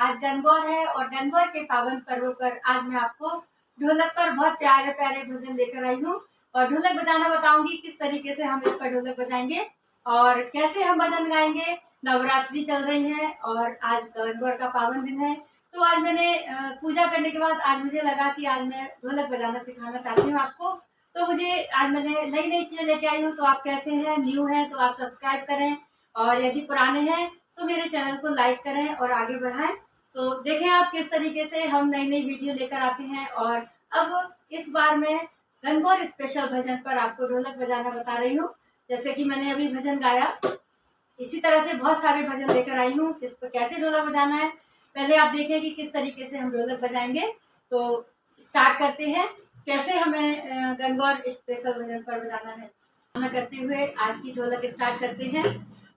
आज गणगौर है और गणगौर के पावन पर्व पर आज मैं आपको ढोलक पर बहुत प्यारे प्यारे भजन लेकर आई हूँ और ढोलक बजाना बताऊंगी किस तरीके से हम इस पर ढोलक बजाएंगे और कैसे हम भजन गाएंगे। नवरात्रि चल रही है और आज गणगौर का पावन दिन है, तो आज मैंने पूजा करने के बाद आज मुझे लगा कि आज मैं ढोलक बजाना सिखाना चाहती हूँ आपको। तो मुझे आज मैंने नई नई चीज़ें लेके आई हूँ। तो आप कैसे हैं, न्यू हैं तो आप सब्सक्राइब करें और यदि पुराने हैं तो मेरे चैनल को लाइक करें और आगे बढ़ाएं। तो देखें आप किस तरीके से हम नई नई वीडियो लेकर आते हैं। और अब इस बार मैं गणगौर स्पेशल भजन पर आपको ढोलक बजाना बता रही हूँ। जैसे कि मैंने अभी भजन गाया, इसी तरह से बहुत सारे भजन लेकर आई हूँ किस पर कैसे ढोलक बजाना है। पहले आप देखें कि किस तरीके से हम ढोलक बजाएंगे। तो स्टार्ट करते हैं कैसे हमें गणगौर स्पेशल भजन पर बजाना है। करते हुए आज की ढोलक स्टार्ट करते हैं।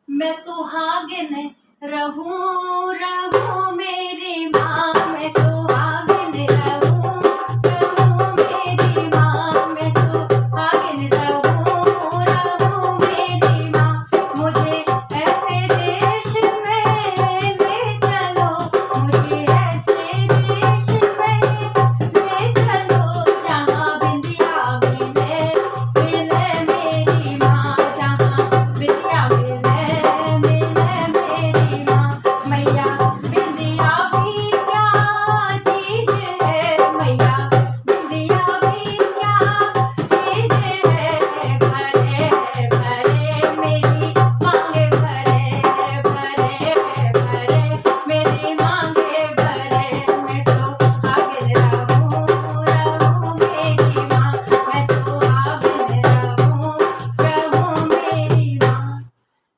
मैं सुहागिन रहूं रहूं मेरी माँ, मैं सुहागिन रहूं रहूं मेरी माँ, मैं सुहागिन रहूं रहूं मेरी माँ। मुझे ऐसे देश में ले चलो, मुझे ऐसे देश में ले चलो जहाँ बिंदिया मिले मिले मेरी माँ, जहाँ बिंदिया मिले मेरी माँ। मैया बिंदिया भी क्या चीज है, मैया बिंदिया भी क्या चीज है। भरे भरे मेरी मांगे भरे भरे भरे मेरी मांगे भरे। मैं सुहागिन रहूं रहूं मेरी माँ, मैं सुहागिन रहूं रहूं मेरी माँ।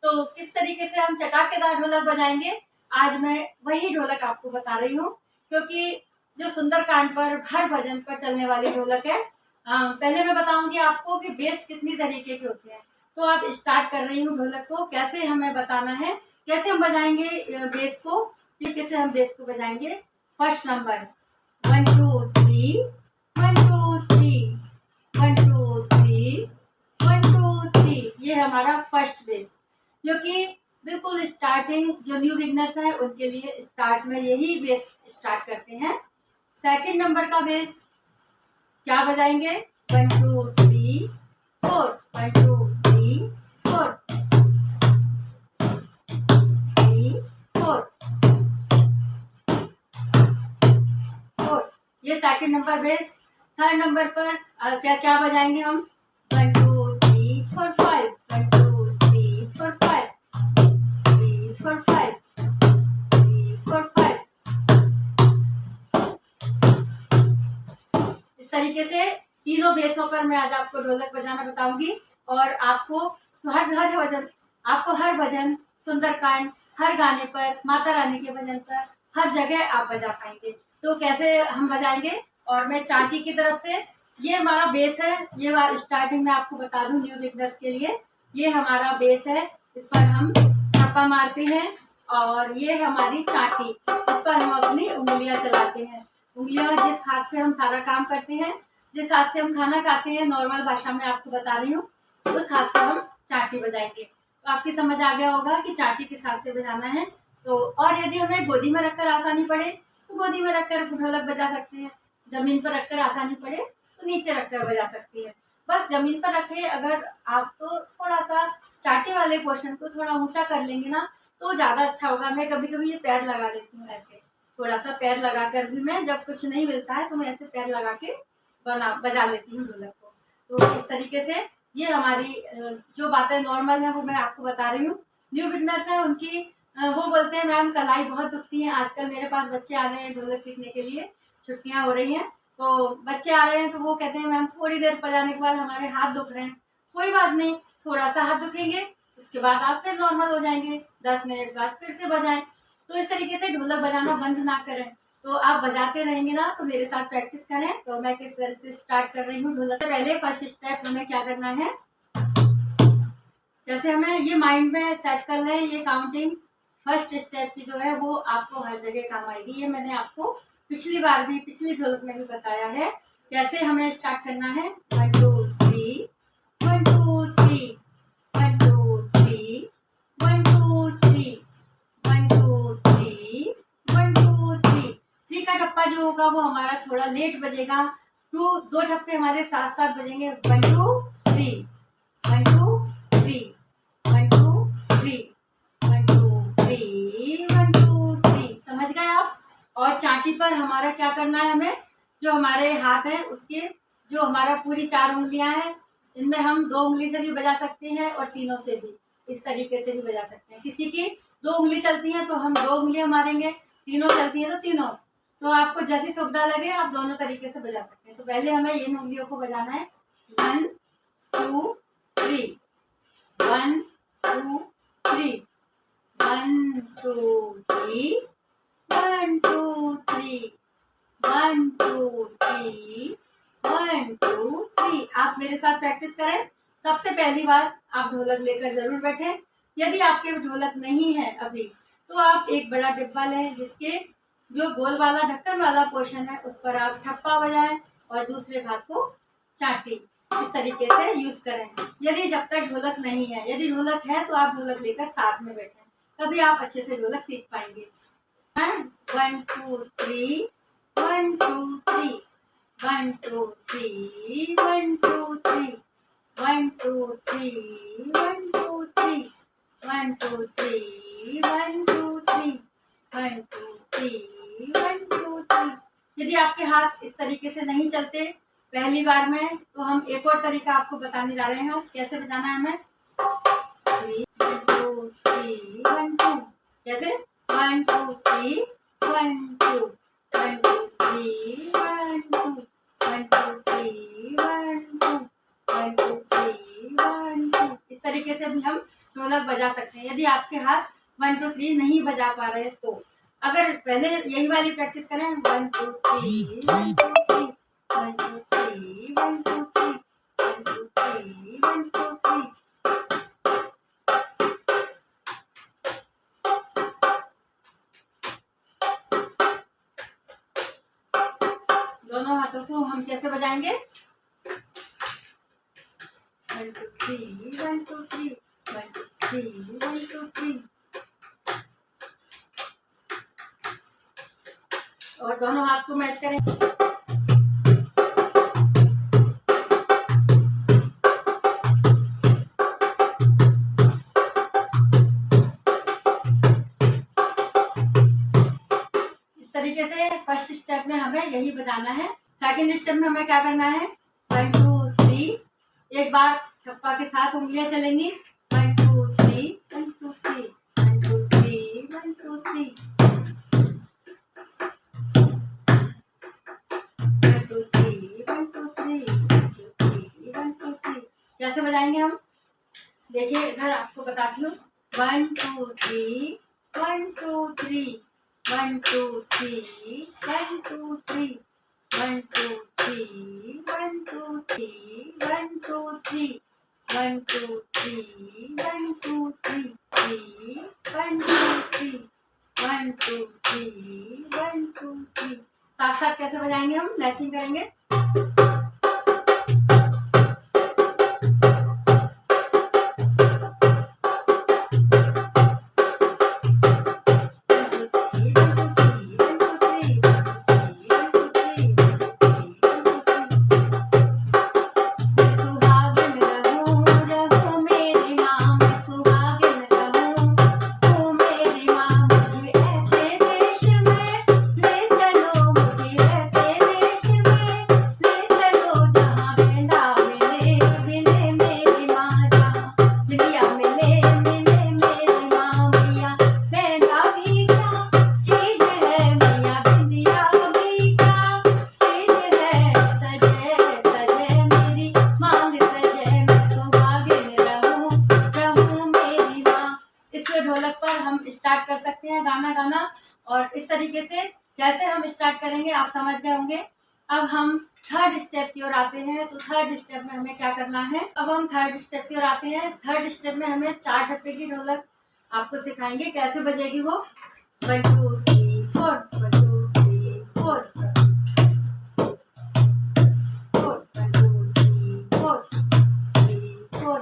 तो किस तरीके से हम चटाकेदार ढोलक बजाएंगे आज मैं वही ढोलक आपको बता रही हूँ, क्योंकि जो सुंदरकांड पर हर भजन पर चलने वाली ढोलक है। पहले मैं बताऊंगी आपको कि बेस कितनी तरीके के होते हैं। तो आप स्टार्ट कर रही हूँ ढोलक को कैसे हमें बताना है, कैसे हम बजाएंगे बेस को, कैसे हम बेस को बजाएंगे। फर्स्ट नंबर 1 2 3 1 2 3 1 2 3 1 2 3, ये हमारा फर्स्ट बेस, जो कि बिल्कुल स्टार्टिंग जो न्यू बिगनर्स हैं उनके लिए स्टार्ट में यही बेस स्टार्ट करते हैं। सेकंड नंबर का बेस क्या बजाएंगे 1 2 3 4 1 2 3 4 3 4 4, ये second number base. Third number पर क्या क्या बजाएंगे हम 1 2 3 4 5 1 2 3 4 5 3 4 5 3 4 5। इस तरीके से तीनों बेसों पर मैं आज आपको ढोलक बजाना बताऊंगी और आपको हर भजन सुंदरकांड हर गाने पर माता रानी के भजन पर हर जगह आप बजा पाएंगे। तो कैसे हम बजाएंगे, और मैं चांटी की तरफ से, ये हमारा बेस है। ये स्टार्टिंग में आपको बता दूं न्यू बिगनर्स के लिए, ये हमारा बेस है। इस पर हम छापा मारते हैं और ये हमारी चांटी, इस पर हम अपनी उंगलियां चलाते हैं। उंगलियां जिस हाथ से हम सारा काम करते हैं, जिस हाथ से हम खाना खाते हैं, नॉर्मल भाषा में आपको बता रही हूँ, उस हाथ से हम चांटी बजाएंगे। तो आपकी समझ आ गया होगा कि चांटी किस हाथ से बजाना है। तो और यदि हमें गोदी में रखकर आसानी पड़े तो गोदी में रखकर ढोलक बजा सकते हैं, जमीन पर रखकर आसानी पड़े तो नीचे रखकर बजा सकती है। बस जमीन पर रखे अगर आप, तो थोड़ा सा चांटी वाले पोर्शन को थोड़ा ऊंचा कर लेंगे ना तो ज़्यादा अच्छा होगा। मैं कभी कभी ये पैर लगा लेती हूँ, ऐसे थोड़ा सा पैर लगा कर भी मैं, जब कुछ नहीं मिलता है तो मैं ऐसे पैर लगा के बजा लेती हूँ ढोलक को। तो इस तरीके से ये हमारी जो बातें नॉर्मल है वो मैं आपको बता रही हूँ। न्यू बिगनर्स है उनकी वो बोलते हैं मैम कलाई बहुत दुखती है। आजकल मेरे पास बच्चे आ रहे हैं ढोलक सीखने के लिए, छुट्टियाँ हो रही हैं तो बच्चे आ रहे हैं, तो वो कहते हैं मैम थोड़ी देर बजाने के बाद हमारे हाथ दुख रहे हैं। कोई बात नहीं, थोड़ा सा हाथ दुखेंगे उसके बाद आप फिर नॉर्मल हो जाएंगे, 10 मिनट बाद फिर से बजाएं। तो इस तरीके से ढोलक बजाना बंद ना करें। तो आप बजाते रहेंगे ना, तो मेरे साथ प्रैक्टिस करें। तो मैं किस तरह से स्टार्ट कर रही हूँ ढोलक। पहले फर्स्ट स्टेप हमें क्या करना है, जैसे हमें ये माइंड में सेट कर लें, ये काउंटिंग फर्स्ट स्टेप की जो है वो आपको हर जगह काम आएगी। ये मैंने आपको पिछली ढोलक में भी बताया है कैसे हमें स्टार्ट करना है। 1 2 3 1 2 3 1 2 3 1 2 3 1 2 3 1 2 होगा वो हमारा थोड़ा लेट बजेगा। दो ठप्पे हमारे साथ साथ बजेंगे। 1 2 3, 1 2 3, 1 2 3, 1 2 3, 1 2 3। समझ गए आप? और चांटी पर हमारा क्या करना है, हमें जो हमारे हाथ हैं उसके जो हमारा पूरी 4 उंगलियां हैं, इनमें हम 2 उंगली से भी बजा सकते हैं और तीनों से भी इस तरीके से भी बजा सकते हैं। किसी की 2 उंगली चलती है तो हम 2 उंगलियां मारेंगे, तीनों चलती है तो तीनों। तो आपको जैसी सुविधा लगे आप दोनों तरीके से बजा सकते हैं। तो पहले हमें इन उंगलियों को बजाना है। 1 2 3, 1 2 3, 1 2 3, 1 2 3, 1 2 3, 1 2 3। आप मेरे साथ प्रैक्टिस करें। सबसे पहली बार आप ढोलक लेकर जरूर बैठें। यदि आपके ढोलक नहीं है अभी तो आप एक बड़ा डिब्बा लें, जिसके जो गोल वाला ढक्कन वाला पोर्शन है उस पर आप ठप्पा बजाएं और दूसरे हाथ को चांटी इस तरीके से यूज करें। यदि जब तक ढोलक नहीं है, यदि ढोलक है तो आप ढोलक लेकर साथ में बैठें, तभी आप अच्छे से ढोलक सीख पाएंगे। 1 2 3, 1 2 3, 1 2 3, 1 2 3, 1 2 3, 1 2 3, 1 2 3, 1 2 3, 1 2 3, 1 2 3। यदि आपके हाथ इस तरीके से नहीं चलते पहली बार में, तो हम एक और तरीका आपको बताने जा रहे हैं आज कैसे बजाना है हमें। 3 2 3 1 2। कैसे? 1 2 3 1 2, 1 2 3 1 2, 1 2 3 1 2, 1 2 3 1 2। इस तरीके से भी हम ढोलक बजा सकते हैं यदि आपके हाथ 1 2 3 नहीं बजा पा रहे तो। अगर पहले यही वाली प्रैक्टिस करें 1 2 3 1 2 3, 1 2 3 1 2 3, 1 2 3 1 2 3। दोनों हाथों को हम कैसे बजाएंगे? 1 2 3 1 2 3, 1 2 3 1 2 3। और दोनों हाथ को मैच करें। इस तरीके से फर्स्ट स्टेप में हमें यही बजाना है। सेकंड स्टेप में हमें क्या करना है? 1 2 3। एक बार ठप्पा के साथ उंगलियां चलेंगी। 1 2 3 1 2 3, 1 2 3 1 2 3, 1 2 3 1 2 3, 1 2 3 1 2 3। कैसे बजाएंगे हम? देखिए इधर आपको बताती हूँ। 1 2 3 1 2 3, 1 2 3 1 2 3, 1 2 3 1 2 3 1 2 3, 1 2 3 1 2 3 3 1 2 3 1 2 3 1 2 3। साथ साथ कैसे बजाएंगे हम? मैचिंग करेंगे। ढोलक पर हम स्टार्ट कर सकते हैं गाना। और इस तरीके से कैसे हम स्टार्ट करेंगे आप समझ गए होंगे। अब हम थर्ड स्टेप की ओर आते हैं। तो थर्ड स्टेप में हमें क्या करना है? अब हम थर्ड स्टेप की ओर आते हैं। थर्ड स्टेप में हमें 4 ठप्पे की ढोलक आपको सिखाएंगे कैसे बजेगी वो। 1 2 3 4, 1 2 3 4, 1 2 3 4 3 4।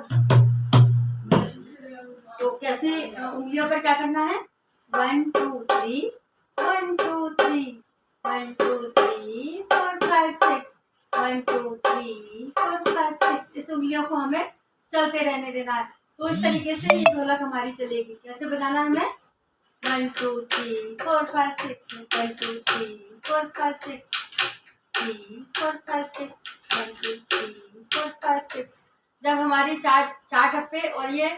तो कैसे उंगलियों पर क्या करना है? 1 2 3 1 2 3 1 2 3 3 4 5 6, 1 2 3 4 5 6। इस उंगलियों को हमें चलते रहने देना है। तो इस तरीके से ये ढोलक हमारी चलेगी। कैसे बजाना है हमें? 1 2 3 4 5 6, 1 2 3 4 5 6, 3 4 5 6, 1 2 3 4 5 6। जब हमारी चार ठप्पे और ये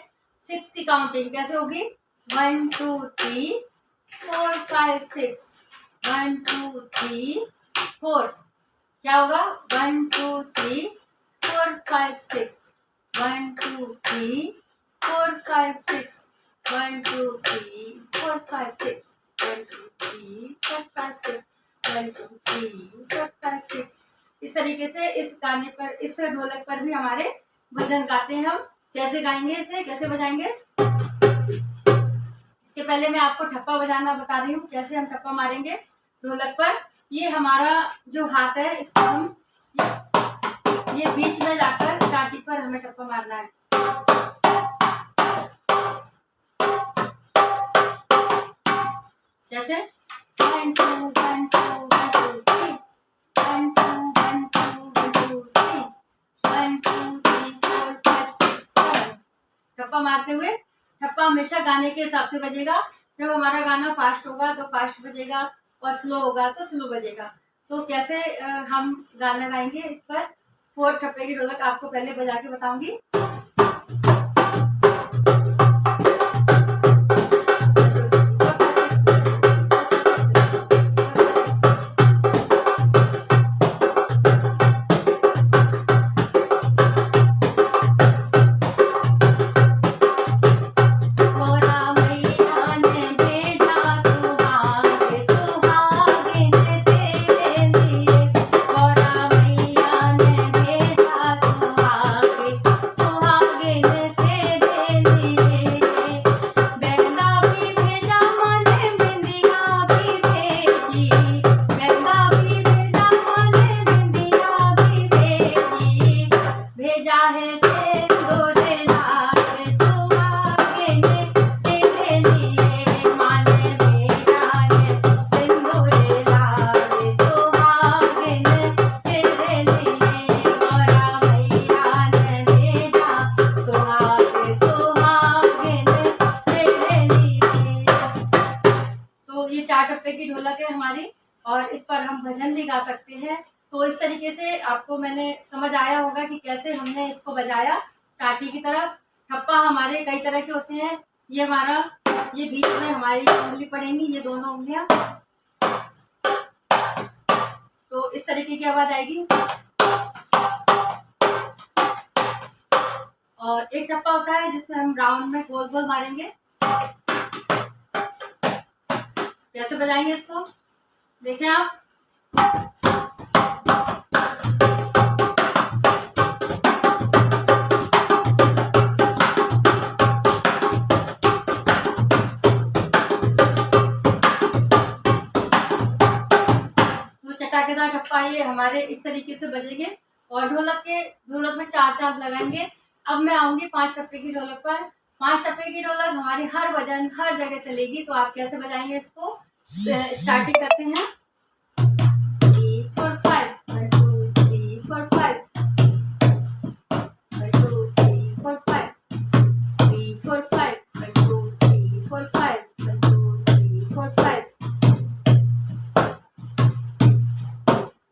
6 की काउंटिंग कैसे होगी? 1 2 3 4 5 6, 1 2 3 4। क्या होगा? 1 2 3 4 5 6, 1 2 3 4 5 6, 1 2 3 4 5 6, 1 2 3 4 5 6, 1 2 3 4 5 6। इस तरीके से इस गाने पर, इस ढोलक पर भी हमारे भजन गाते हैं हम। कैसे गाएंगे इसे, कैसे बजाएंगे? इसके पहले मैं आपको ठप्पा बजाना बता रही हूँ, कैसे हम ठप्पा मारेंगे ढोलक पर। ये हमारा जो हाथ है, इसको हम ये बीच में जाकर चाटी पर हमें ठप्पा मारना है। जैसे 1 2 1 2 1 2 3, 1 2 1 2 1 2 3, 1 2 3 4 5 6 7। ठप्पा मारते हुए, ठप्पा हमेशा गाने के हिसाब से बजेगा। जब हमारा गाना फास्ट होगा तो फास्ट बजेगा और स्लो होगा तो स्लो बजेगा। तो कैसे हम गाना गाएंगे, इस पर 4 ठप्पे की ढोलक आपको पहले बजा के बताऊंगी। की ढोलक है हमारी, और इस पर हम भजन भी गा सकते हैं। तो इस तरीके से आपको मैंने समझ आया होगा कि कैसे हमने इसको बजाया चाटी की तरफ। ठप्पा हमारे कई तरह के होते हैं। ये हमारा, ये बीच में हमारी उंगली पड़ेंगी, ये दोनों उंगलियां। तो इस तरीके की आवाज आएगी। और एक ठप्पा होता है जिसमें हम राउंड में गोल गोल मारेंगे। कैसे बजाएंगे इसको, देखें आप। तो चटाकेदार ठप्पा ये हमारे इस तरीके से बजेंगे। और ढोलक में 4 चांद लगाएंगे। अब मैं आऊंगी 5 टप्पे की ढोलक पर। 5 टप्पे की ढोलक हमारी हर भजन हर जगह चलेगी। तो आप कैसे बजाएंगे इसको, स्टार्टिंग करते हैं। 3 4 5, 1 2 3 4 5, 1 2 3 4 5, 3 4 5, 1 2 3 4 5, 1 2 3 4 5।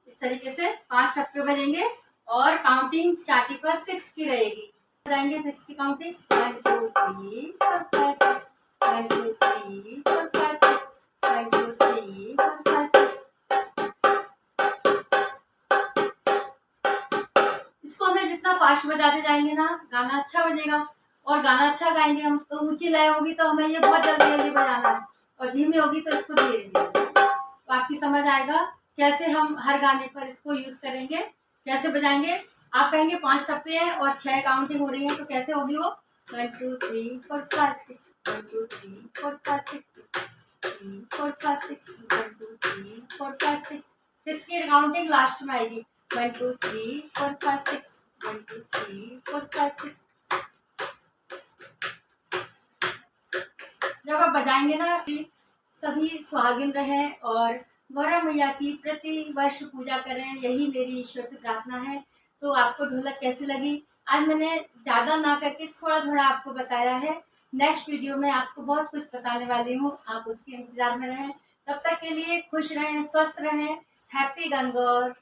इस तरीके से 5 टप्पे बजेंगे और काउंटिंग चाटी पर 6 की रहेगी। बजाएंगे 6 की काउंटिंग। 1 2 3 4 5 6, 1 2 3 4 5 6, 1 2 3 4 5 6। इसको हमें जितना फास्ट बजाते जाएंगे ना, गाना अच्छा बजेगा। और गाना अच्छा गाएंगे हम तो ऊंची लय होगी तो हमें ये बहुत जल्दी जल्दी बजाना है, और धीमी होगी तो इसको धीरे धीरे। तो आपकी समझ आएगा कैसे हम हर गाने पर इसको यूज करेंगे, कैसे बजाएंगे। आप कहेंगे 5 टप्पे हैं और 6 काउंटिंग हो रही है, तो कैसे होगी वो? 1 2 3 4 5 6, 1 2 3 4 5 6, 3 4 5 6, 1 2 3 4 5 6। 6 की काउंटिंग लास्ट में आएगी। 1 2 3 4 5 6, 1 2 3 4 5 6। जब आप बजाएंगे ना, सभी सुहागिन रहें और गौरा मैया की प्रति वर्ष पूजा करें, यही मेरी ईश्वर से प्रार्थना है। तो आपको ढोलक कैसी लगी? आज मैंने ज़्यादा ना करके थोड़ा थोड़ा आपको बताया है। नेक्स्ट वीडियो में आपको बहुत कुछ बताने वाली हूँ, आप उसके इंतजार में रहें। तब तक के लिए खुश रहें, स्वस्थ रहें। हैप्पी गणगौर।